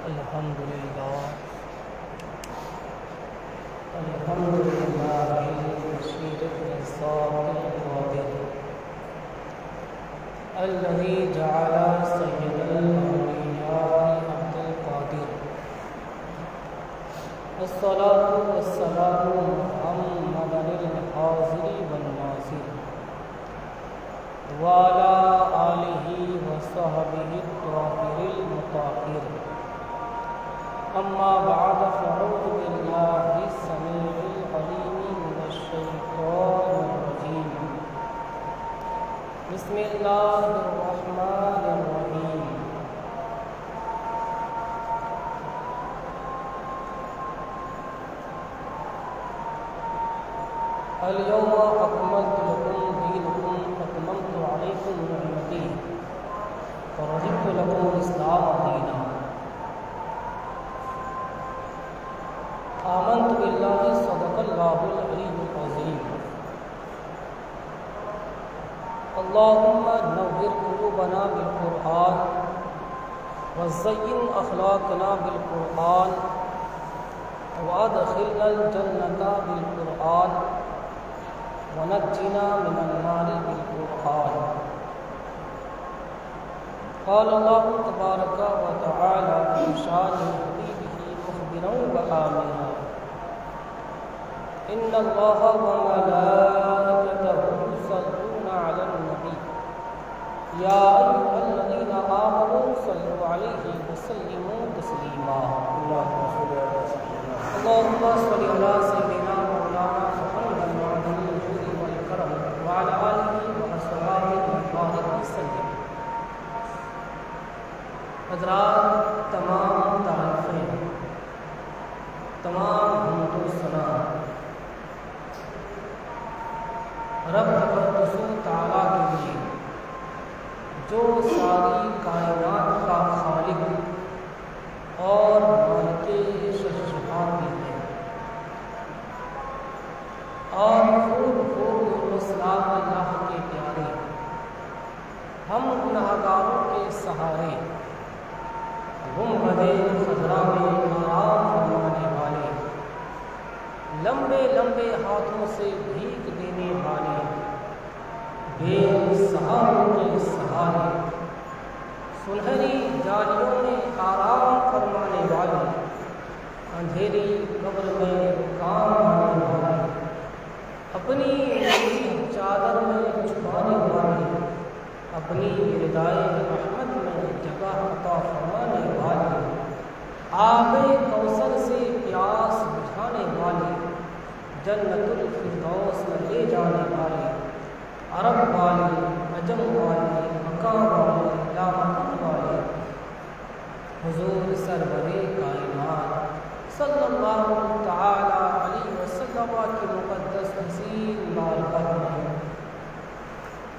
الحمد لله المشير الرزاق القادر الذي جعل سيد الأولياء عبد القادر الصلاة والسلام محمد الحاضر والناصر وعلى آله وصحبه الطاهر المطهر أما بعد فأعوذ بالله السميع العليم من الشيطان الرجيم بسم الله الرحمن الرحيم اليوم أكملت لكم دينكم وأتممت عليكم نعمتي ورضيت لكم الإسلام دينا آمنت بالله صدق الله العلي العظيم اللهم نور قلوبنا بالقرآن وزين أخلاقنا بالقرآن وأدخلنا الجنة بالقرآن ونجنا من النار بالقرآن. قال الله تبارك وتعالى في شان حبيبه مخبرا وآمنا إن الله وملائكته يصلون على النبي يا أيها الذين آمنوا صلوا عليه وسلموا تسليما. اللهم صل على سيدنا مولانا محمد وعلى الجود والكرم وعلى آله وأصحابه وبارك وسلم. حضرات، تمام تعریفیں، تمام حمد و ثنا رب تقدس تعالیٰ کے لیے جو ساری کائنات کا خالق اور مالک شہنشاہ بھی ہے، اور خوب سلام اللہ کے پیارے، ہم گنہگاروں کے سہارے گنبد خضرا میں آرام فرمانے والے، لمبے لمبے ہاتھوں سے بھیک دینے والے، بے سہاروں کے سہارے، سنہری جالیوں میں آرام فرمانے والے، اندھیری قبر میں کام آنے والے، اپنی چادر میں چھپانے والے، اپنی ردائے رحمت میں جگہ عطا فرمانے والے، آب کوثر سے پیاس بجھانے والے، جنت الفردوس میں لے جانے والے، عرب والے، عجم والے، مکہ والے، لا مکان والے، حضور سرور کائنات صلی اللہ تعالی علیہ وسلم کی مقدس حسین معرفت میں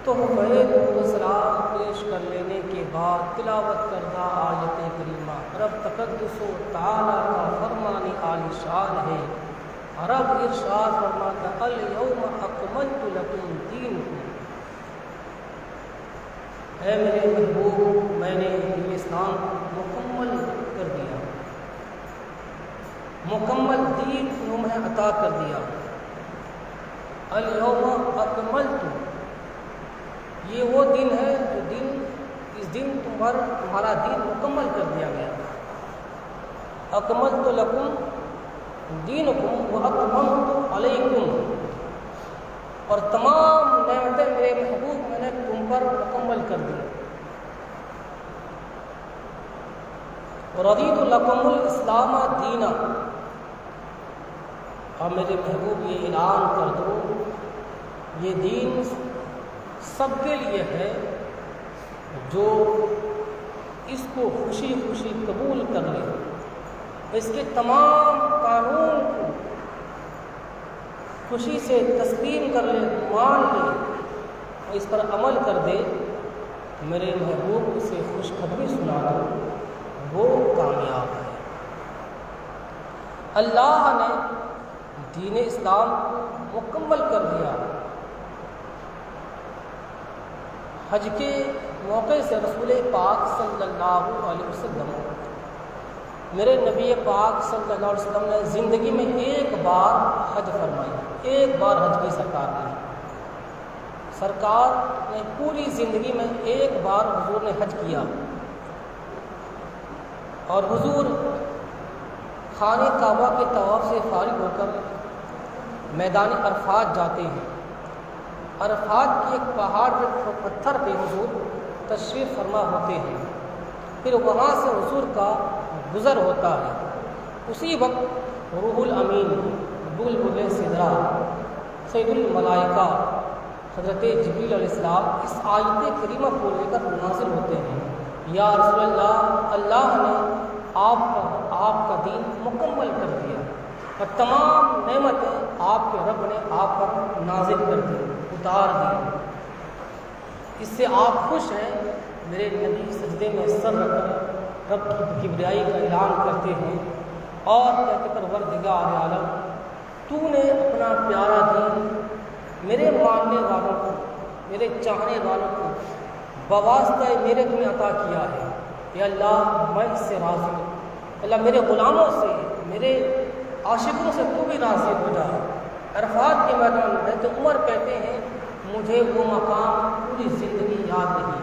تحفہ سلام پیش کر لینے کے بعد تلاوت کردہ آیت کریمہ رب تقدس و تعالی کا فرمان عالی شان ہے. رب ارشاد فرماتا الیوم اکملت لکم دینکم، اے میرے محبوب، میں نے دین اسلام مکمل کر دیا، مکمل دین تمہیں عطا کر دیا. الیوم اکملت، یہ وہ دن ہے جو اس دن تمہارا دین مکمل کر دیا گیا. اکملت لکم دینکم واکملت علیکم، اور تمام نعمتیں میرے محبوب میں نے تم پر مکمل کر دی. رضیت لکم الاسلام دینا، اور میرے محبوب یہ اعلان کر دو یہ دین سب کے لیے ہے جو اس کو خوشی خوشی قبول کر لے، اس کے تمام قانون کو خوشی سے تسلیم کر لے، مان لے اور اس پر عمل کر دے. میرے محبوب سے خوشخبری سنا دو، وہ کامیاب ہے. اللہ نے دین اسلام کو مکمل کر دیا. حج کے موقع سے رسول پاک صلی اللہ علیہ وسلم میرے نبی پاک صلی اللہ علیہ وسلم نے زندگی میں ایک بار حج فرمائی، ایک بار حج کی سرکار نے، سرکار نے پوری زندگی میں ایک بار حضور نے حج کیا، اور حضور خانہ کعبہ کے طواف سے فارغ ہو کر میدان عرفات جاتے ہیں۔ عرفات کے ایک پہاڑ پتھر پہ حضور تشریف فرما ہوتے ہیں، پھر وہاں سے حضور کا گزر ہوتا ہے۔ اسی وقت روح الامین بلبل سدرا سید الملائکہ حضرت جبریل علیہ السلام اس آیت کریمہ کو لے کر نازل ہوتے ہیں، یا رسول اللہ، اللہ نے آپ کا دین مکمل کر دیا اور تمام نعمتیں آپ کے رب نے آپ پر نازل کر دی، اتار دی، اس سے آپ خوش ہیں۔ میرے نبی سجدے میں سر رکھ کر رب کی کبریائی کا اعلان کرتے ہیں اور کہتے پروردگار عالم، تو نے اپنا پیارا دین میرے ماننے والوں کو، میرے چاہنے والوں کو بواسطہ میرے تمہیں عطا کیا ہے، یا اللہ میں اس سے راضی ہوں، اللہ میرے غلاموں سے، میرے عاشقوں سے تو بھی راضی ہو جا۔ عرفات کے میدان میں تو عمر کہتے ہیں مجھے وہ مقام پوری زندگی یاد نہیں،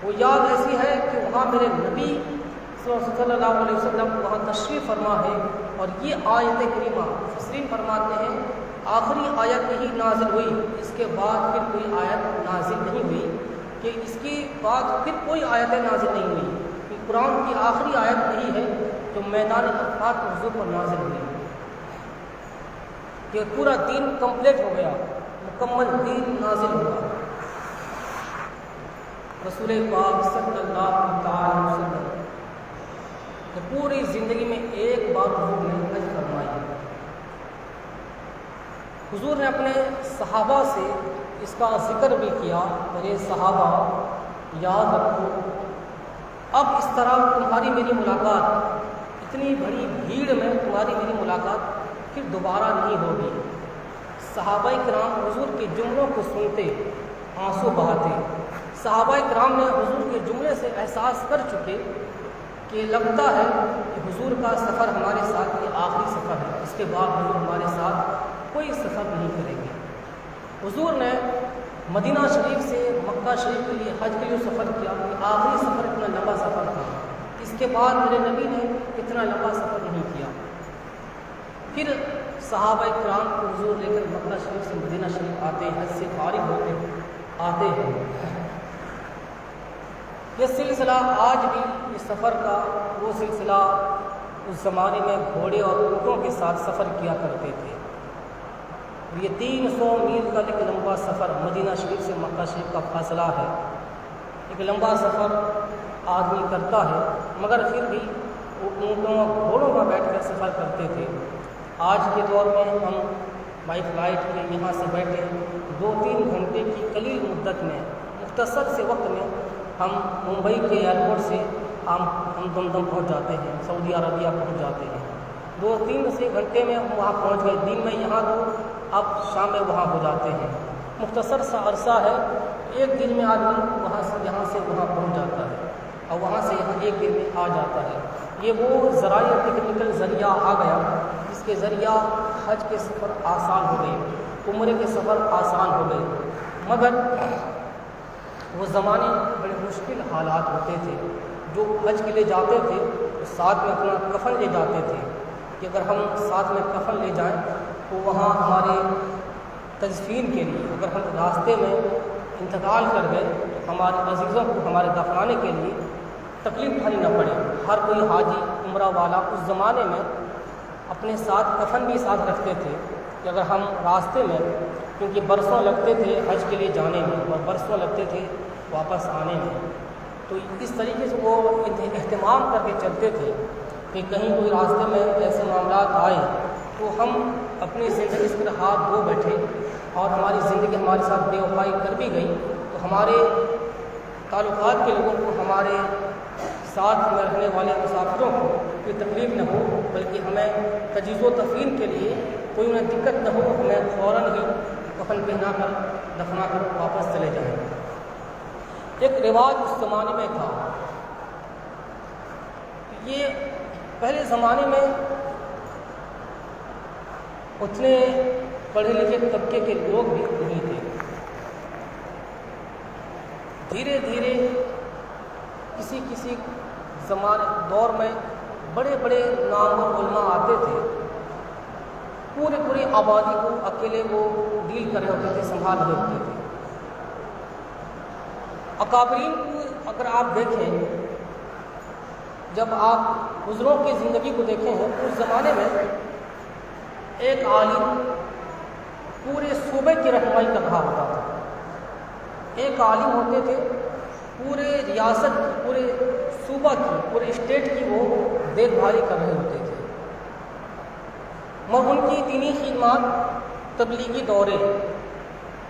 وہ یاد ایسی ہے کہ وہاں میرے نبی صلی اللہ علیہ وسلم وہاں تشریف فرما ہے، اور یہ آیت کریمہ مفسرین فرماتے ہیں آخری آیت یہی نازل ہوئی، اس کے بعد پھر کوئی آیت نازل نہیں ہوئی، کہ اس کے بعد پھر کوئی آیت نازل نہیں ہوئی، کہ قرآن کی آخری آیت یہی ہے جو میدان عرفات حضور پر نازل ہوئی، کہ پورا دین کمپلیٹ ہو گیا، مکمل دین نازل ہوا۔ رسول پاک صلی اللہ تعالی وسلم کہ پوری زندگی میں ایک بار حضور نے حج فرمائی۔ حضور نے اپنے صحابہ سے اس کا ذکر بھی کیا، میرے صحابہ یاد رکھو، اب اس طرح تمہاری میری ملاقات، اتنی بڑی بھیڑ میں تمہاری میری ملاقات پھر دوبارہ نہیں ہوگی۔ صحابہ کرام حضور کے جملوں کو سنتے آنسو بہاتے، صحابہ کرام نے حضور کے جملے سے احساس کر چکے کہ لگتا ہے کہ حضور کا سفر ہمارے ساتھ یہ آخری سفر ہے، اس کے بعد حضور ہمارے ساتھ کوئی سفر نہیں کریں گے۔ حضور نے مدینہ شریف سے مکہ شریف کے لیے حج کے لیے سفر کیا، آخری سفر اتنا لمبا سفر تھا، اس کے بعد میرے نبی نے اتنا لمبا سفر نہیں کیا۔ پھر صحابہ کرام کو حضور لے کر مکہ شریف سے مدینہ شریف آتے ہیں، حج سے فارغ ہوتے آتے ہیں۔ یہ سلسلہ آج بھی اس سفر کا وہ سلسلہ اس زمانے میں گھوڑے اور اونٹوں کے ساتھ سفر کیا کرتے تھے۔ یہ 300 میل کا ایک لمبا سفر مدینہ شریف سے مکہ شریف کا فاصلہ ہے، ایک لمبا سفر آدمی کرتا ہے، مگر پھر بھی وہ اونٹوں اور گھوڑوں پر بیٹھ کر سفر کرتے تھے۔ آج کے دور میں ہم بائی فلائٹ میں یہاں سے بیٹھے 2-3 گھنٹے کی قلیل مدت میں، مختصر سے وقت میں ہم ممبئی کے ایئرپورٹ سے ہم دمدم پہنچ جاتے ہیں، سعودی عربیہ پہنچ جاتے ہیں۔ 2-3 سے گھنٹے میں ہم وہاں پہنچ گئے، دن میں یہاں تو اب شام میں وہاں ہو جاتے ہیں، مختصر سا عرصہ ہے، ایک دن میں آدمی وہاں سے یہاں سے وہاں پہنچ جاتا ہے اور وہاں سے یہاں ایک دن میں آ جاتا ہے۔ یہ وہ ذرائع ٹیکنیکل ذریعہ آ گیا جس کے ذریعہ حج کے سفر آسان ہو گئے، عمرے کے سفر آسان ہو گئے، مگر وہ زمانے بڑے مشکل حالات ہوتے تھے۔ جو حج کے لیے جاتے تھے تو ساتھ میں اپنا کفن لے جاتے تھے کہ اگر ہم ساتھ میں کفن لے جائیں تو وہاں ہمارے تدفین کے لیے، اگر ہم راستے میں انتقال کر گئے تو ہمارے عزیزوں کو ہمارے دفنانے کے لیے تکلیف اٹھانی نہ پڑے۔ ہر کوئی حاجی عمرہ والا اس زمانے میں اپنے ساتھ کفن بھی ساتھ رکھتے تھے کہ اگر ہم راستے میں، کیونکہ برسوں لگتے تھے حج کے لیے جانے میں اور برسوں لگتے تھے واپس آنے میں، تو اس طریقے سے وہ اہتمام کر کے چلتے تھے کہ کہیں کوئی راستے میں ایسے معاملات آئے تو ہم اپنی زندگی اس پر ہاتھ دھو بیٹھے اور ہماری زندگی ہمارے ساتھ بے وفائی کر بھی گئی تو ہمارے تعلقات کے لوگوں کو، ہمارے ساتھ میں رہنے والے مسافروں کو کوئی تکلیف نہ ہو، بلکہ ہمیں تجہیز و تدفین کے لیے کوئی انہیں دقت نہ ہو، ہمیں فوراً ہی کفن پہنا کر دفنا کر واپس چلے جائیں۔ ایک رواج اس زمانے میں تھا، یہ پہلے زمانے میں اتنے پڑھے لکھے طبقے کے لوگ بھی نہیں تھے. دھیرے دھیرے کسی دور میں بڑے بڑے نامور علماء آتے تھے. پوری آبادی کو اکیلے وہ ڈیل کر رہے ہوتے تھے، سنبھال رہے ہوتے تھے. اکابرین کو اگر آپ دیکھیں، جب آپ بزرگوں کی زندگی کو دیکھیں ہیں، اس زمانے میں ایک عالم پورے صوبے کی رہنمائی کر رہا ہوتا تھا. ایک عالم ہوتے تھے پورے ریاست کی، پورے صوبہ کی، پورے اسٹیٹ کی وہ دیکھ بھال کر رہے ہوتے تھے. مگر ان کی دینی خدمات، تبلیغی دورے،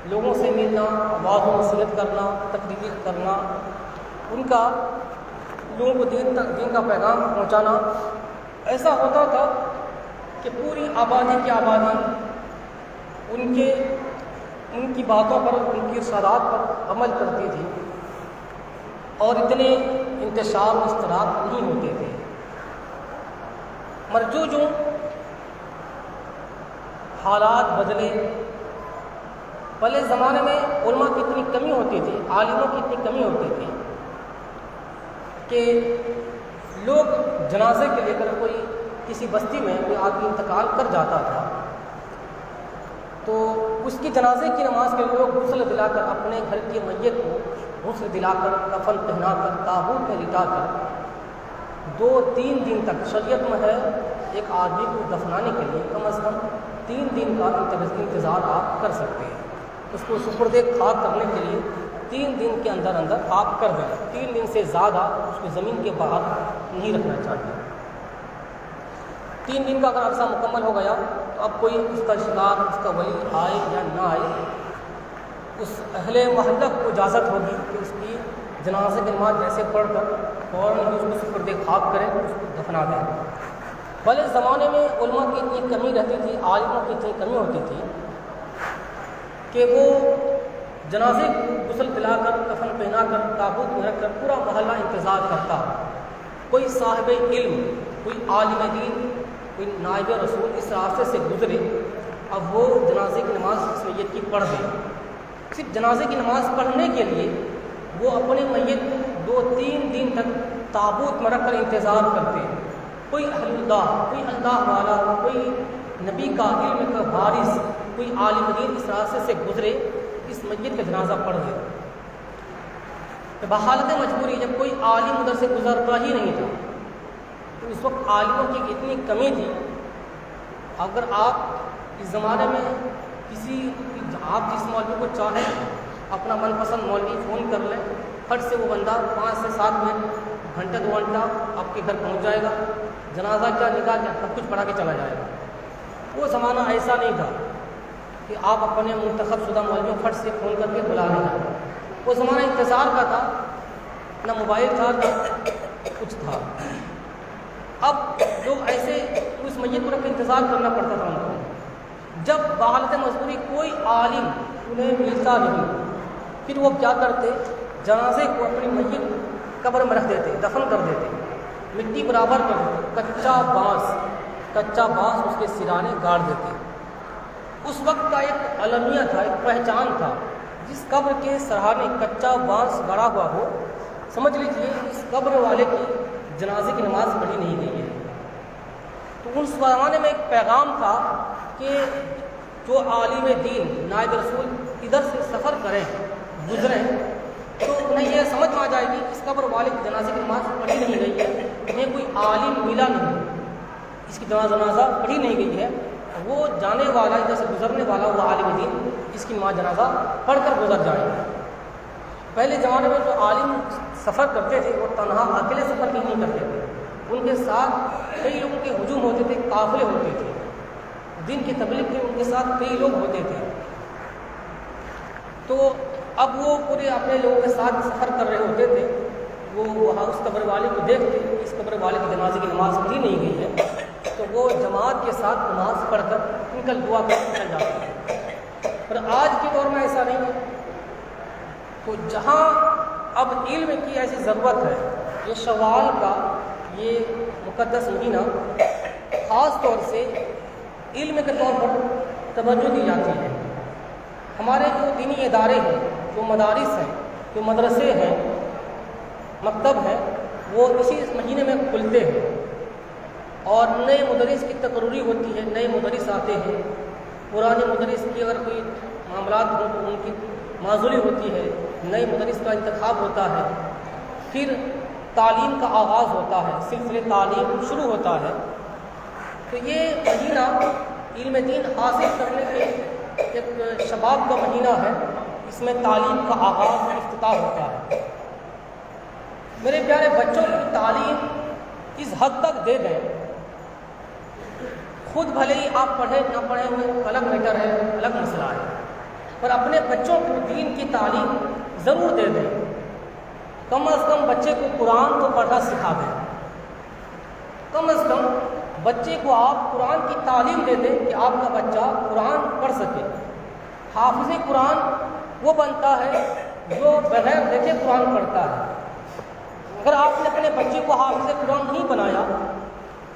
لوگوں سے ملنا، واعظ و نصیحت کرنا، تقریر کرنا، ان کا لوگوں کو دین کا پیغام پہنچانا، ایسا ہوتا تھا کہ پوری آبادی کی آبادی ان کی باتوں پر، ان کی ارشادات پر عمل کرتی تھی، اور اتنے انتشار و اشتراک نہیں ہوتے تھے. مگر جو حالات بدلے، پہلے زمانے میں علماء کی اتنی کمی ہوتی تھی، عالموں کی اتنی کمی ہوتی تھی کہ لوگ جنازے کے لے کر کوئی کسی بستی میں کوئی آدمی انتقال کر جاتا تھا تو اس کی جنازے کی نماز کے لوگ غسل دلا کر اپنے گھر کی میت کو غسل دلا کر، کفن پہنا کر، تابوت میں لٹا کر 2-3 دن تک، شریعت میں ہے ایک آدمی کو دفنانے کے لیے کم از کم 3 دن کا انتظار آپ کر سکتے ہیں. اس کو سپرد خاک کرنے کے لیے 3 دن کے اندر آپ کر دیں. 3 دن سے زیادہ اس کو زمین کے باہر نہیں رکھنا چاہیے. 3 دن کا اگر عرصہ مکمل ہو گیا تو اب کوئی اس کا رشتہ دار، اس کا ولی آئے یا نہ آئے، اس اہل محلہ کو اجازت ہوگی کہ اس کی جنازے کی نماز جیسے پڑھ کر فوراً ہی اس کو سپرد خاک کریں، اس کو دفنا دیں. پہلے زمانے میں علماء کی اتنی کمی رہتی تھی، عالموں کی اتنی کمی ہوتی تھی کہ وہ جنازے کو غسل پلا کر، کفن پہنا کر، تابوت میں رکھ کر پورا محلہ انتظار کرتا. کوئی صاحب علم، کوئی عالم دین، کوئی نائب رسول اس راستے سے گزرے، اب وہ جنازے کی نماز اس میت کی پڑھ دے. صرف جنازے کی نماز پڑھنے کے لیے وہ اپنے میت کو 2-3 دن تک تابوت میں رکھ کر انتظار کرتے ہیں. کوئی اہل اللہ، کوئی اللہ والا، کوئی نبی کا علم کا وارث، کوئی عالم دین اس راستے سے گزرے، اس میت کا جنازہ پڑھ دے. بحالت مجبوری جب کوئی عالم ادھر سے گزرتا ہی نہیں تھا تو اس وقت عالموں کی اتنی کمی تھی. اگر آپ اس زمانے میں آپ جس مولوی کو چاہیں اپنا من پسند مولوی فون کر لیں، پھٹ سے وہ بندہ 5 سے 7 منٹ، گھنٹہ 2 گھنٹہ آپ کے گھر پہنچ جائے گا. جنازہ کیا، نکاح کیا، سب کچھ پڑھا کے چلا جائے گا. وہ زمانہ ایسا نہیں تھا کہ آپ اپنے منتخب شدہ مولوی پھٹ سے فون کر کے بلا لیں. وہ زمانہ انتظار کا تھا، نہ موبائل تھا نہ کچھ تھا. اب لوگ ایسے اس میت کو رکھ کے انتظار کرنا پڑتا تھا ان کو. جب بحالت مجبوری کوئی عالم انہیں ملتا نہیں، پھر وہ کیا کرتے، جنازے کو اپنی میت قبر میں رکھ دیتے، دفن کر دیتے، مٹی برابر کر دیتے، کچا بانس اس کے سرانے گاڑ دیتے. اس وقت کا ایک المیہ تھا، ایک پہچان تھا. جس قبر کے سرہانے کچا بانس گڑا ہوا ہو، سمجھ لیجیے اس قبر والے کی جنازے کی نماز پڑھی نہیں گئی ہے. تو اس زمانے میں ایک پیغام تھا کہ جو عالم دین، نائب رسول ادھر سے سفر کریں، گزریں، تو انہیں یہ سمجھ میں آ جائے گی اس قبر والے کی جنازے کی نماز پڑھی نہیں گئی ہے، انہیں کوئی عالم ملا نہیں، اس کی جنازہ پڑھی نہیں گئی ہے. وہ جانے والا، ادھر سے گزرنے والا وہ عالم دین اس کی نماز جنازہ پڑھ کر گزر جائے گا. پہلے زمانے میں جو عالم سفر کرتے تھے وہ تنہا اکیلے سفر نہیں کرتے تھے، ان کے ساتھ کئی لوگوں کے ہجوم ہوتے تھے، قافلے ہوتے تھے، دین کی تبلیغ کے ان کے ساتھ کئی لوگ ہوتے تھے. تو اب وہ پورے اپنے لوگوں کے ساتھ سفر کر رہے ہوتے تھے. وہ وہاں اس قبر والے کو دیکھتے، اس قبر والے کی جنازے کی نماز پڑھی نہیں گئی ہے، تو وہ جماعت کے ساتھ نماز پڑھ کر نکل دعا کر نکل جاتے ہیں. پر آج کے دور میں ایسا نہیں ہے. تو جہاں اب علم کی ایسی ضرورت ہے، یہ شوال کا یہ مقدس مہینہ خاص طور سے علم کے طور پر توجہ دی جاتی ہے۔ ہمارے جو دینی ادارے ہیں، جو مدارس ہیں، جو مدرسے ہیں، مکتب ہیں، وہ اسی مہینے میں کھلتے ہیں اور نئے مدرس کی تقرری ہوتی ہے، نئے مدرس آتے ہیں۔ پرانے مدرس کی اگر کوئی معاملات ہوں تو ان کی معذوری ہوتی ہے، نئے مدرس کا انتخاب ہوتا ہے، پھر تعلیم کا آغاز ہوتا ہے، سلسلے تعلیم شروع ہوتا ہے۔ تو یہ مہینہ علم دین حاصل کرنے کے ایک شباب کا مہینہ ہے، اس میں تعلیم کا آغاز افتتاح ہوتا ہے۔ میرے پیارے بچوں کی تعلیم اس حد تک دے دیں، خود بھلے ہی آپ پڑھے نہ پڑھے ہوئے الگ میٹر ہے، الگ مسئلہ ہے، پر اپنے بچوں کو دین کی تعلیم ضرور دے دیں۔ کم از کم بچے کو قرآن تو پڑھنا سکھا دیں، کم از کم بچے کو آپ قرآن کی تعلیم دے دیں کہ آپ کا بچہ قرآن پڑھ سکے۔ حافظ قرآن وہ بنتا ہے جو بغیر دیکھے قرآن پڑھتا ہے۔ اگر آپ نے اپنے بچے کو حافظ قرآن نہیں بنایا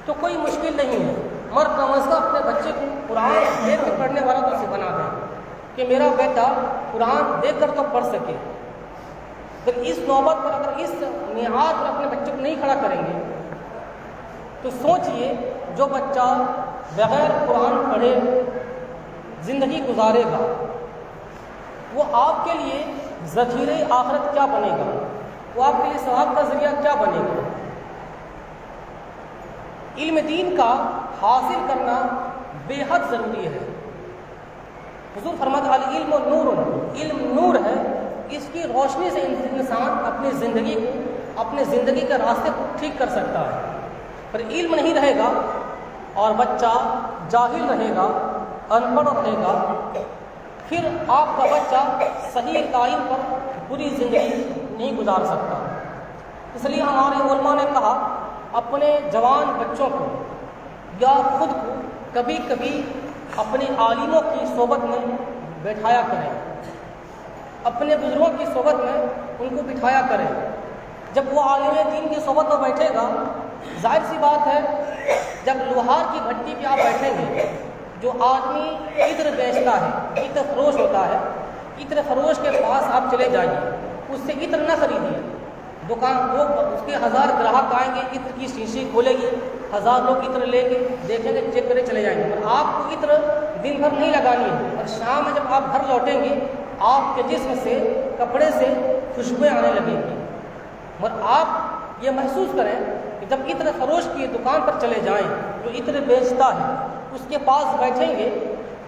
تو کوئی مشکل نہیں ہے، مگر کم از کم اپنے بچے کو قرآن دیکھ کر پڑھنے والا تو اسے بنا دیں کہ میرا بیٹا قرآن دیکھ کر تو پڑھ سکے۔ اگر اس نوبت پر، اگر اس معیار پر اپنے بچے کو نہیں کھڑا کریں گے تو سوچئے جو بچہ بغیر قرآن پڑھے زندگی گزارے گا وہ آپ کے لیے ذخیرہ آخرت کیا بنے گا، وہ آپ کے لیے ثواب کا ذریعہ کیا بنے گا۔ علم دین کا حاصل کرنا بے حد ضروری ہے۔ حضور فرماتے ہیں العلم نور، علم نور ہے، اس کی روشنی سے انسان اپنی زندگی کے راستے کو ٹھیک کر سکتا ہے۔ پر علم نہیں رہے گا اور بچہ جاہل رہے گا، ان پڑھ رہے گا، پھر آپ کا بچہ صحیح تعلیم پر پوری زندگی نہیں گزار سکتا۔ اس لیے ہمارے علماء نے کہا اپنے جوان بچوں کو یا خود کو کبھی کبھی اپنے عالموں کی صحبت میں بیٹھایا کریں، اپنے بزرگوں کی صحبت میں ان کو بٹھایا کریں۔ جب وہ عالم دین کی صحبت میں بیٹھے گا، ظاہر سی بات ہے جب لوہار کی بھٹی پہ آپ بیٹھیں گے، جو آدمی عطر بیچتا ہے، عطر فروش ہوتا ہے، عطر فروش کے پاس آپ چلے جائیے، اس سے عطر نہ خریدیے۔ دکان لوگ اس کے 1000 گراہک آئیں گے، عطر کی شیشی کھولے گی، 1000 لوگ عطر لے کے دیکھیں گے، چیک کرے چلے جائیں گے۔ اور آپ کو عطر دن بھر نہیں لگانی ہے، اور شام میں جب آپ گھر لوٹیں گے آپ کے جسم سے، کپڑے سے خوشبوئیں آنے لگیں گی۔ اور آپ یہ محسوس کریں کہ جب عطر فروش کی دکان پر چلے جائیں، جو عطر بیچتا ہے اس کے پاس بیٹھیں گے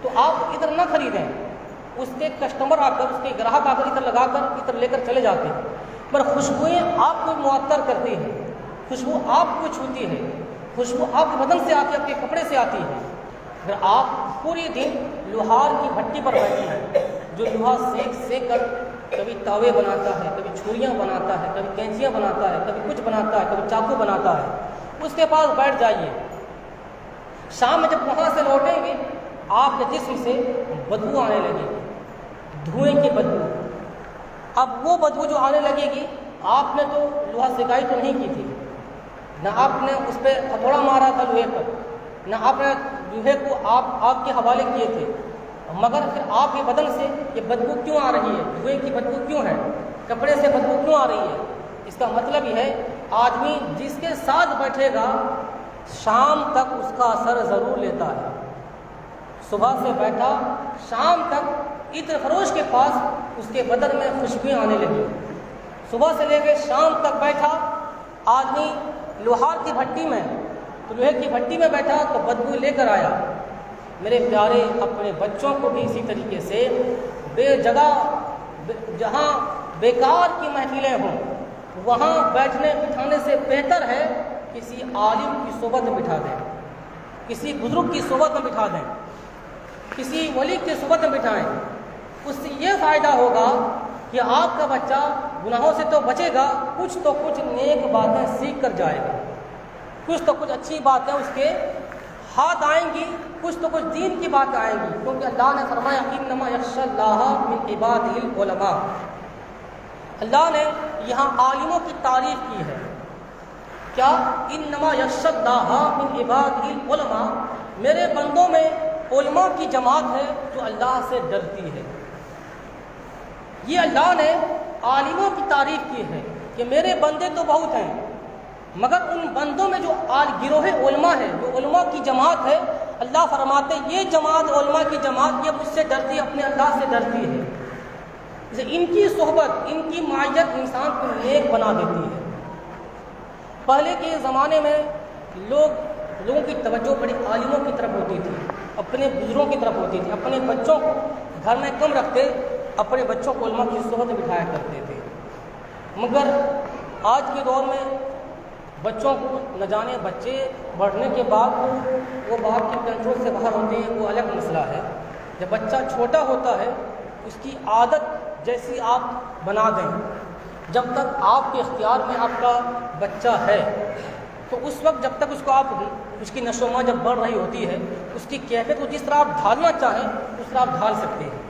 تو آپ عطر نہ خریدیں، اس کے کسٹمر آ کر، اس کے گراہک آ کر عطر لگا کر عطر لے کر چلے جاتے ہیں، پر خوشبوئیں آپ کو معطر کرتی ہیں، خوشبو آپ کو چھوتی ہے، خوشبو آپ کے بدن سے آتی ہے، آپ کے کپڑے سے آتی ہے۔ اگر آپ پوری دن لوہار کی بھٹی پر بیٹھے ہیں، جو لوہا سیک کر کبھی تاوے بناتا ہے، کبھی چھریاں بناتا ہے، کبھی کینچیاں بناتا ہے، کبھی کچھ بناتا ہے، کبھی چاقو بناتا ہے، اس کے پاس بیٹھ جائیے۔ شام میں جب وہاں سے لوٹیں گے آپ کے جسم سے بدبو آنے لگے گی، دھوئیں کی بدبو۔ اب وہ بدبو جو آنے لگے گی، آپ نے تو لوہا سیکائی تو نہیں کی تھی، نہ آپ نے اس پہ ہتھوڑا مارا تھا لوہے پر، نہ آپ نے لوہے کو آپ کے حوالے کیے تھے، مگر پھر آپ کے بدن سے یہ بدبو کیوں آ رہی ہے، دھوئیں کی بدبو کیوں ہے، کپڑے سے بدبو کیوں آ رہی ہے؟ اس کا مطلب یہ ہے آدمی جس کے ساتھ بیٹھے گا شام تک اس کا اثر ضرور لیتا ہے۔ صبح سے بیٹھا شام تک عطر فروش کے پاس اس کے بدن میں خوشبوئیں آنے لگی، صبح سے لے کے شام تک بیٹھا آدمی لوہار کی بھٹی میں، تو لوہے کی بھٹی میں بیٹھا تو بدبو لے کر آیا۔ میرے پیارے اپنے بچوں کو بھی اسی طریقے سے بے جگہ، جہاں بیکار کی محفلیں ہوں وہاں بیٹھنے بٹھانے سے بہتر ہے کسی عالم کی صحبت میں بٹھا دیں، کسی بزرگ کی صحبت میں بٹھا دیں، کسی ولی کی صحبت میں بٹھائیں۔ اس سے یہ فائدہ ہوگا کہ آپ کا بچہ گناہوں سے تو بچے گا، کچھ تو کچھ نیک باتیں سیکھ کر جائے گا، کچھ تو کچھ اچھی باتیں اس کے ہاتھ آئیں گی، کچھ تو کچھ دین کی باتیں آئیں گی، کیونکہ اللہ نے فرمایا انما یخشی اللہ من عبادہ العلماء۔ اللہ نے یہاں عالموں کی تعریف کی ہے، کیا انما یخشی اللہ من عبادہ العلماء، میرے بندوں میں علماء کی جماعت ہے جو اللہ سے ڈرتی ہے۔ یہ اللہ نے عالموں کی تعریف کی ہے کہ میرے بندے تو بہت ہیں، مگر ان بندوں میں جو گروہ علماء ہے، جو علماء کی جماعت ہے، اللہ فرماتے یہ جماعت علماء کی جماعت یہ مجھ سے ڈرتی ہے، اپنے اللہ سے ڈرتی ہے۔ ان کی صحبت، ان کی معیت انسان کو نیک بنا دیتی ہے۔ پہلے کے زمانے میں لوگوں کی توجہ بڑی عالموں کی طرف ہوتی تھی، اپنے بزرگوں کی طرف ہوتی تھی، اپنے بچوں کو گھر میں کم رکھتے، اپنے بچوں کو علماء کی صحبت میں بٹھایا کرتے تھے۔ مگر آج کے دور میں بچوں کو نہ جانے بچے بڑھنے کے بعد وہ باپ کے کنٹرول سے باہر ہوتے ہیں، وہ الگ مسئلہ ہے۔ جب بچہ چھوٹا ہوتا ہے اس کی عادت جیسی آپ بنا دیں، جب تک آپ کے اختیار میں آپ کا بچہ ہے تو اس وقت جب تک اس کی نشو و نما جب بڑھ رہی ہوتی ہے، اس کی کیفیت کو جس طرح آپ ڈھالنا چاہیں اس طرح آپ ڈھال سکتے ہیں،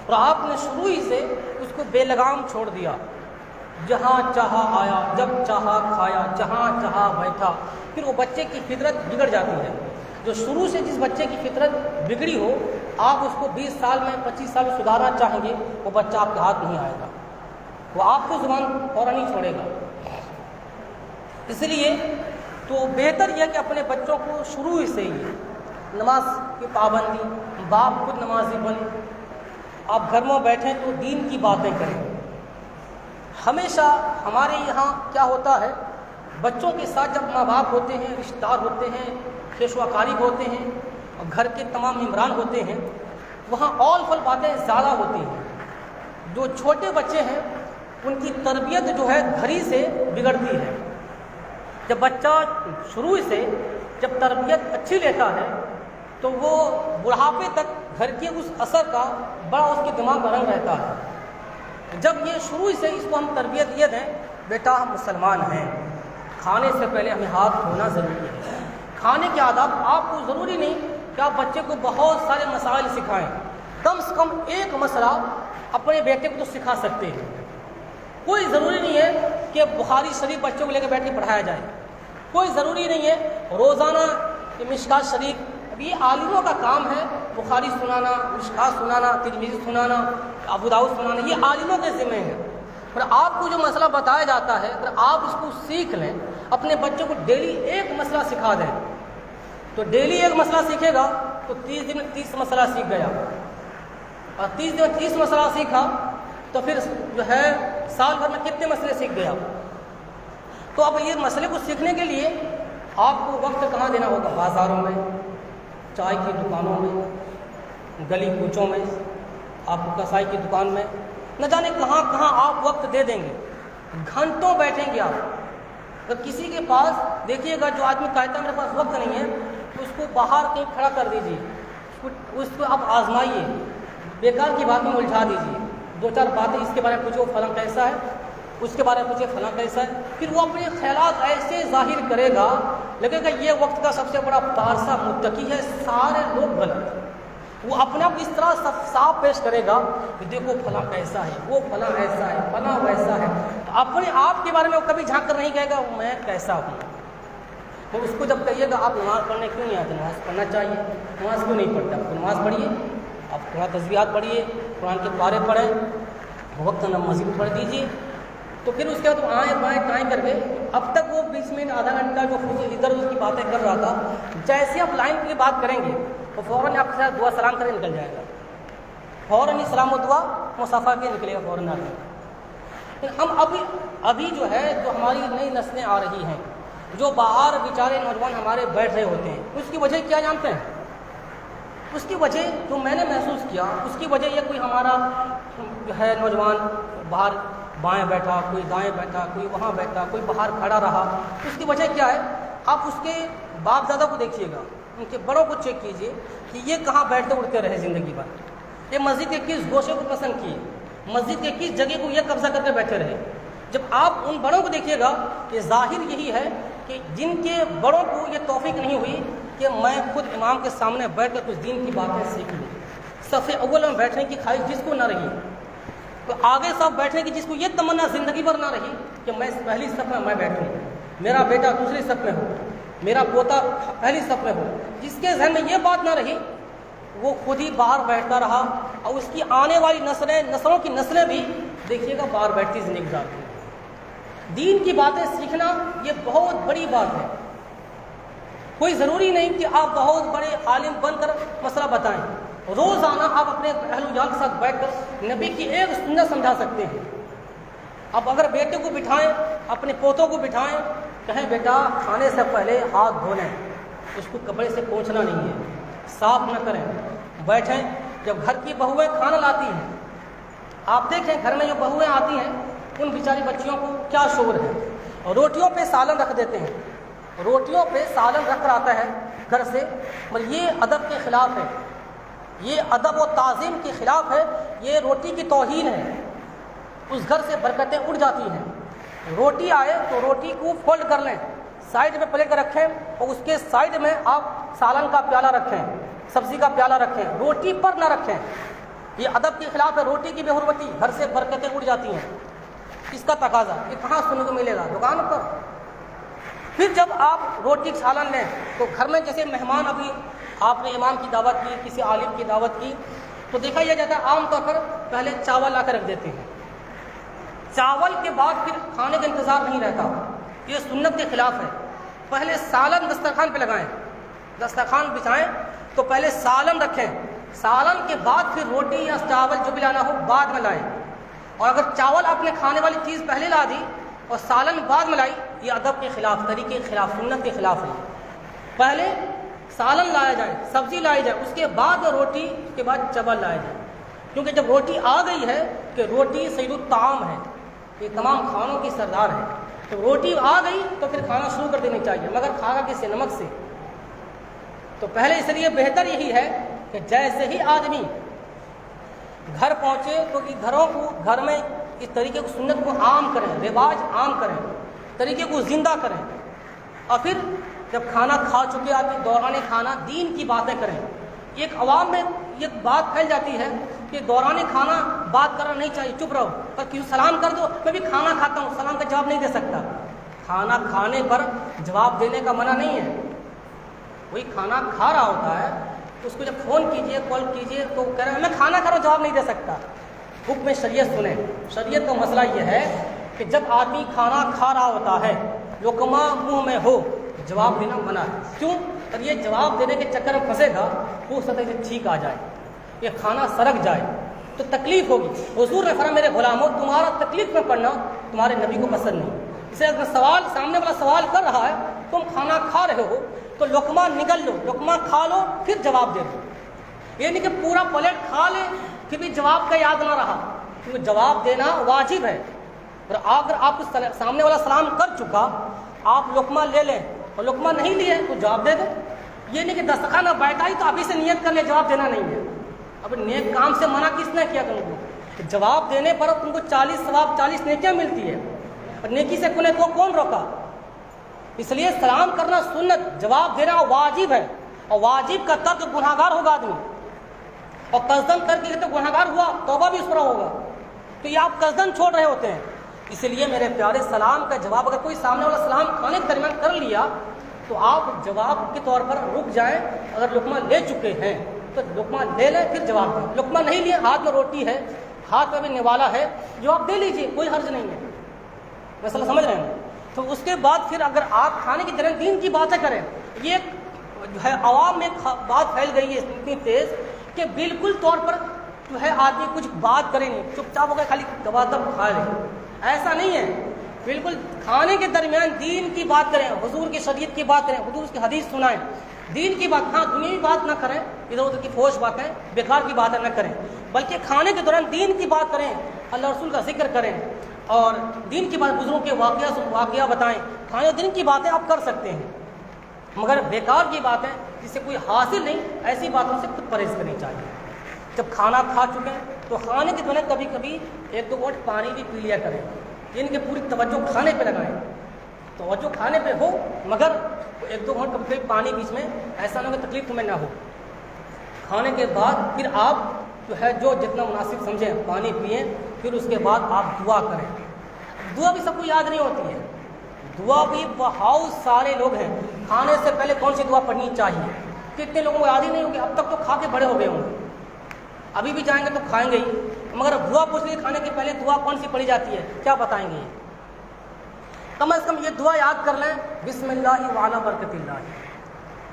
اور آپ نے شروع ہی سے اس کو بے لگام چھوڑ دیا، جہاں چاہا آیا، جب چاہا کھایا، جہاں چاہا بیٹھا، پھر وہ بچے کی فطرت بگڑ جاتی ہے۔ جو شروع سے جس بچے کی فطرت بگڑی ہو، آپ اس کو 20 سال میں 25 سال میں سدھارنا چاہیں گے، وہ بچہ آپ کے ہاتھ نہیں آئے گا، وہ آپ کو زبان فوراً نہیں چھوڑے گا۔ اس لیے تو بہتر یہ کہ اپنے بچوں کو شروع ہی سے ہی نماز کی پابندی، باپ خود نمازی بنے، آپ گھر میں بیٹھیں تو دین کی باتیں کریں۔ ہمیشہ ہمارے یہاں کیا ہوتا ہے، بچوں کے ساتھ جب ماں باپ ہوتے ہیں، رشتہ دار ہوتے ہیں، خیش و اقارب ہوتے ہیں، اور گھر کے تمام ممبران ہوتے ہیں، وہاں اول فل باتیں زیادہ ہوتی ہیں۔ جو چھوٹے بچے ہیں ان کی تربیت جو ہے گھر ہی سے بگڑتی ہے۔ جب بچہ شروع سے جب تربیت اچھی لیتا ہے تو وہ بڑھاپے تک گھر کے اس اثر کا بڑا اس کے دماغ میں رنگ رہتا ہے۔ جب یہ شروع سے اس کو ہم تربیت یہ دیں، بیٹا ہم مسلمان ہیں، کھانے سے پہلے ہمیں ہاتھ دھونا ضروری ہے، کھانے کے آداب، آپ کو ضروری نہیں کہ آپ بچے کو بہت سارے مسائل سکھائیں، کم سے کم ایک مسئلہ اپنے بیٹے کو تو سکھا سکتے ہیں۔ کوئی ضروری نہیں ہے کہ بخاری شریف بچوں کو لے کے بیٹھ کے پڑھایا جائے، کوئی ضروری نہیں ہے روزانہ کہ مشکات شریف، اب یہ عالموں کا کام ہے، بخاری سنانا، مشکات سنانا، ترمذی سنانا، ابو داؤد سنانا، یہ عالموں کے ذمہ ہیں۔ اور آپ کو جو مسئلہ بتایا جاتا ہے اگر آپ اس کو سیکھ لیں، اپنے بچوں کو ڈیلی ایک مسئلہ سکھا دیں، تو ڈیلی ایک مسئلہ سیکھے گا تو 30 دن میں 30 مسئلہ سیکھ گیا، اور 30 دن میں 30 مسئلہ سیکھا تو پھر جو ہے سال بھر میں کتنے مسئلے سیکھ گیا۔ تو اب یہ مسئلے کو سیکھنے کے لیے آپ کو وقت کہاں دینا ہوگا، بازاروں میں، چائے کی دکانوں میں، گلی کوچوں میں، آپ کو کسائی کی دکان میں، نہ جانے کہاں کہاں آپ وقت دے دیں گے، گھنٹوں بیٹھیں گے آپ۔ اگر کسی کے پاس دیکھیے گا، جو آدمی کہتا ہے میرے پاس وقت نہیں ہے، تو اس کو باہر کہیں کھڑا کر دیجیے، اس کو آپ آزمائیے، بیکار کی بات میں الجھا دیجیے، 2-4 باتیں اس کے بارے میں پوچھو، فلاں کیسا ہے، اس کے بارے میں پوچھے فلاں کیسا ہے، پھر وہ اپنے خیالات ایسے ظاہر کرے گا، لگے گا یہ وقت کا سب سے بڑا پارسا متقی ہے، سارے لوگ غلط۔ وہ اپنے آپ اس طرح صاف پیش کرے گا کہ دیکھو فلاں کیسا ہے، وہ فلاں ایسا ہے، فلاں ویسا ہے، تو اپنے آپ کے بارے میں وہ کبھی جھانک کر نہیں کہے گا میں کیسا ہوں۔ تو اس کو جب کہیے گا آپ نماز پڑھنے کیوں نہیں آتے، نماز پڑھنا چاہیے، نماز کیوں نہیں پڑھتے، آپ کو نماز پڑھیے، آپ تھوڑا تسبیحات پڑھیے، قرآن کے پارے پڑھیں، وقت مسجد پڑھ دیجیے، تو پھر اس کے بعد آئیں بائیں ٹائم کر کے، اب تک وہ 20 منٹ آدھا گھنٹہ جو ادھر ادھر کی باتیں کر رہا تھا، جیسے آپ لائن کی بات کریں گے تو فوراً آپ کے ساتھ دعا سلام کرے نکل جائے گا، فوراً ہی سلام و دعا مصافحہ کے نکلے گا فوراً آ کے۔ ہم ابھی جو ہے جو ہماری نئی نسلیں آ رہی ہیں، جو باہر بیچارے نوجوان ہمارے بیٹھ رہے ہوتے ہیں، اس کی وجہ کیا جانتے ہیں؟ اس کی وجہ جو میں نے محسوس کیا، اس کی وجہ یہ کوئی ہمارا جو ہے نوجوان باہر بائیں بیٹھا، کوئی دائیں بیٹھا، کوئی وہاں بیٹھا، کوئی باہر کھڑا رہا، اس کی وجہ کیا ہے؟ آپ اس کے باپ دادا کو دیکھیے گا، ان کے بڑوں کو چیک کیجئے کہ یہ کہاں بیٹھتے اٹھتے رہے زندگی بھر، یہ مسجد کے کس گوشے کو پسند کیے، مسجد کے کس جگہ کو یہ قبضہ کر کے بیٹھے رہے۔ جب آپ ان بڑوں کو دیکھیے گا کہ ظاہر یہی ہے کہ جن کے بڑوں کو یہ توفیق نہیں ہوئی کہ میں خود امام کے سامنے بیٹھ کر کچھ دین کی باتیں سیکھ لوں، صف اول میں بیٹھنے کی خواہش جس کو نہ رہی، تو آگے سب بیٹھنے کی جس کو یہ تمنا زندگی بھر نہ رہی کہ میں پہلی صف میں بیٹھوں، میرا بیٹا دوسری صف میں ہو، میرا پوتا پہلی صف میں ہو، جس کے ذہن میں یہ بات نہ رہی وہ خود ہی باہر بیٹھتا رہا، اور اس کی آنے والی نسلوں کی نسلیں بھی دیکھیے گا باہر بیٹھتی زندگی گزارتی ہیں۔ دین کی باتیں سیکھنا یہ بہت بڑی بات ہے۔ کوئی ضروری نہیں کہ آپ بہت بڑے عالم بن کر مسئلہ بتائیں، روزانہ آپ اپنے اہل و عیال کے ساتھ بیٹھ کر نبی کی ایک سنت سمجھا سکتے ہیں۔ اب اگر بیٹے کو بٹھائیں، اپنے پوتوں کو بٹھائیں، کہیں بیٹا کھانے سے پہلے ہاتھ دھو لیں، اس کو کپڑے سے پوچھنا نہیں ہے، صاف نہ کریں، بیٹھیں۔ جب گھر کی بہویں کھانا لاتی ہیں، آپ دیکھیں گھر میں جو بہویں آتی ہیں ان بیچاری بچیوں کو کیا شور ہے، روٹیوں پہ سالن رکھ دیتے ہیں، روٹیوں پہ سالن رکھ کر آتا ہے گھر سے، مگر یہ ادب کے خلاف ہے، یہ ادب و تعظیم کے خلاف ہے، یہ روٹی کی توہین ہے، اس گھر سے برکتیں اڑ جاتی ہیں۔ روٹی آئے تو روٹی کو فولڈ کر لیں، سائڈ میں پلیٹ رکھیں اور اس کے سائڈ میں آپ سالن کا پیالہ رکھیں، سبزی کا پیالہ رکھیں، روٹی پر نہ رکھیں، یہ ادب کے خلاف ہے۔ روٹی کی بے حرمتی، گھر سے برکتیں اڑ جاتی ہیں، اس کا تقاضا یہ کہاں سننے کو ملے گا؟ دکان پر۔ پھر جب آپ روٹی سالن لیں تو گھر میں جیسے مہمان، ابھی آپ نے امام کی دعوت کی، کسی عالم کی دعوت کی، تو دیکھا یہ جاتا ہے عام طور پر پہلے چاول لا کر رکھ دیتے ہیں، چاول کے بعد پھر کھانے کا انتظار نہیں رہتا، یہ سنت کے خلاف ہے۔ پہلے سالن دسترخوان پہ لگائیں، دسترخوان بچھائیں تو پہلے سالن رکھیں، سالن کے بعد پھر روٹی یا چاول جو بھی لانا ہو بعد میں لائیں۔ اور اگر چاول آپ نے کھانے والی چیز پہلے لا دی اور سالن بعد میں لائی، یہ ادب کے خلاف، طریقے کے خلاف، سنت کے خلاف ہے۔ پہلے سالن لایا جائے، سبزی لائی جائے، اس کے بعد روٹی، اس کے بعد چاول لایا جائے، کیونکہ جب روٹی آ گئی ہے کہ روٹی سید الطعام ہے، یہ تمام کھانوں کی سردار ہے، تو روٹی آ گئی تو پھر کھانا شروع کر دینی چاہیے، مگر کھانا کس سے؟ نمک سے۔ تو پہلے اس لیے بہتر یہی ہے کہ جیسے ہی آدمی گھر پہنچے تو گھر میں اس طریقے کو، سنت کو عام کریں، رواج عام کریں، طریقے کو زندہ کریں، اور پھر جب کھانا کھا چکے آدمی دوران کھانا دین کی باتیں کریں۔ ایک عوام میں یہ بات پھیل جاتی ہے کہ دوران کھانا بات کرنا نہیں چاہیے، چپ رہو، پر کیوں سلام کر دو، میں بھی کھانا کھاتا ہوں، سلام کا جواب نہیں دے سکتا۔ کھانا کھانے پر جواب دینے کا منع نہیں ہے، کوئی کھانا کھا رہا ہوتا ہے اس کو جب فون کیجئے، کال کیجئے تو کہہ رہے ہیں میں کھانا کھا رہا ہوں، جواب نہیں دے سکتا۔ حکم شریعت سنیں، شریعت کا مسئلہ یہ ہے کہ جب آدمی کھانا کھا رہا ہوتا ہے، لقمہ منہ میں ہو، جواب دینا منع ہے۔ کیوں؟ اور یہ جواب دینے کے چکر میں پھنسے گا، ہو سکتا ہے کہ چھینک آ جائے، یہ کھانا سرک جائے تو تکلیف ہوگی۔ حضور نے فرمایا میرے غلاموں، تمہارا تکلیف میں پڑنا تمہارے نبی کو پسند نہیں۔ اسے اگر سامنے والا سوال کر رہا ہے، تم کھانا کھا رہے ہو تو لقمہ نگل لو، لقمہ کھا لو، پھر جواب دے دو۔ یہ نہیں کہ پورا پلیٹ کھا لے پھر بھی جواب کا یاد نہ رہا، کیونکہ جواب دینا واجب ہے۔ اور اگر آپ کو سامنے والا سلام کر چکا، آپ لقمہ لے لیں اور لقمہ نہیں لیے تو جواب دے دیں۔ یہ نہیں کہ دسترخوان میں بیٹھا ہی تو ابھی سے نیت کر لے، جواب دینا نہیں ہے۔ اب نیک کام سے منع کس نے کیا تم کو؟ جواب دینے پر تم کو 40 ثواب، 40 نیکیاں ملتی ہے، اور نیکی سے کون روکا؟ اس لیے سلام کرنا سنت، جواب دینا واجب ہے، اور واجب کا ترک گناہگار ہوگا آدمی، اور قصدن کر کے تو گناہگار ہوا، توبہ بھی اس پر ہوگا، تو یہ آپ قصدن چھوڑ رہے ہوتے ہیں۔ اس لیے میرے پیارے سلام کا جواب اگر کوئی سامنے والا سلام کھانے کے درمیان کر لیا تو آپ جواب کے طور پر رک جائیں۔ اگر لقمہ لے چکے ہیں تو لقمہ لے لیں پھر جواب دیں، لقمہ نہیں لیے، ہاتھ میں روٹی ہے، ہاتھ میں بھی نوالا ہے، جواب دے لیجئے، کوئی حرج نہیں ہے۔ مسئلہ سمجھ رہے ہیں؟ تو اس کے بعد پھر اگر آپ کھانے کے درمیان دین کی باتیں کریں، یہ جو ہے عوام میں بات پھیل گئی ہے اتنی تیز کہ بالکل طور پر جو ہے آدمی کچھ بات کرے نہیں، چپ چاپ ہو گئے، خالی دبا دب کھا لے۔ ایسا نہیں ہے، بالکل کھانے کے درمیان دین کی بات کریں، حضور کی شریعت کی بات کریں، حضور کی حدیث سنائیں، دین کی بات، ہاں دنیاوی بات نہ کریں، ادھر ادھر کی فوش باتیں، بیکار کی باتیں نہ کریں، بلکہ کھانے کے دوران دین کی بات کریں، اللہ رسول کا ذکر کریں، اور دین کی بات، بزرگوں کے واقعہ بتائیں۔ کھانے دین کی باتیں آپ کر سکتے ہیں، مگر بیکار کی باتیں جس سے کوئی حاصل نہیں، ایسی باتوں سے خود پرہیز کرنی چاہیے۔ جب کھانا کھا چکے ہیں تو کھانے کے دوران کبھی کبھی 1-2 گھونٹ پانی بھی پی لیا کریں، یعنی کہ پوری توجہ کھانے پہ لگائیں، توجہ کھانے پہ ہو مگر 1-2 گھونٹ کبھی کبھی پانی بیچ میں، ایسا نہ ہو کہ تکلیف تمہیں نہ ہو۔ کھانے کے بعد پھر آپ جو ہے جو جتنا مناسب سمجھیں پانی پئیں، پھر اس کے بعد آپ دعا کریں. دعا بھی سب کو یاد نہیں ہوتی ہے. دعا بھی بہت سارے لوگ ہیں کھانے سے پہلے کون سی دعا پڑھنی چاہیے, کتنے لوگوں کو یاد ہی نہیں ہوگی. اب تک تو کھا کے بڑے ہو گئے ہوں گے, ابھی بھی جائیں گے تو کھائیں گے ہی, مگر دعا پوچھ لیے کھانے کے پہلے دعا کون سی پڑھی جاتی ہے, کیا بتائیں گے؟ کم از کم یہ دعا یاد کر لیں, بسم اللہ وعلی برکت اللہ,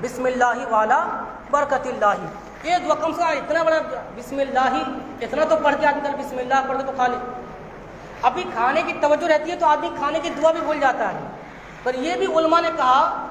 بسم اللہ وعلی برکت اللہ. یہ دعا کم سے کم اتنا بڑا بسم اللہ, اتنا تو پڑھ کے آدمی کل بسم اللہ پڑھ کے تو کھا لے. ابھی کھانے کی توجہ رہتی ہے تو آدمی کھانے کی دعا بھی بھول جاتا ہے. پر یہ بھی علماء نے کہا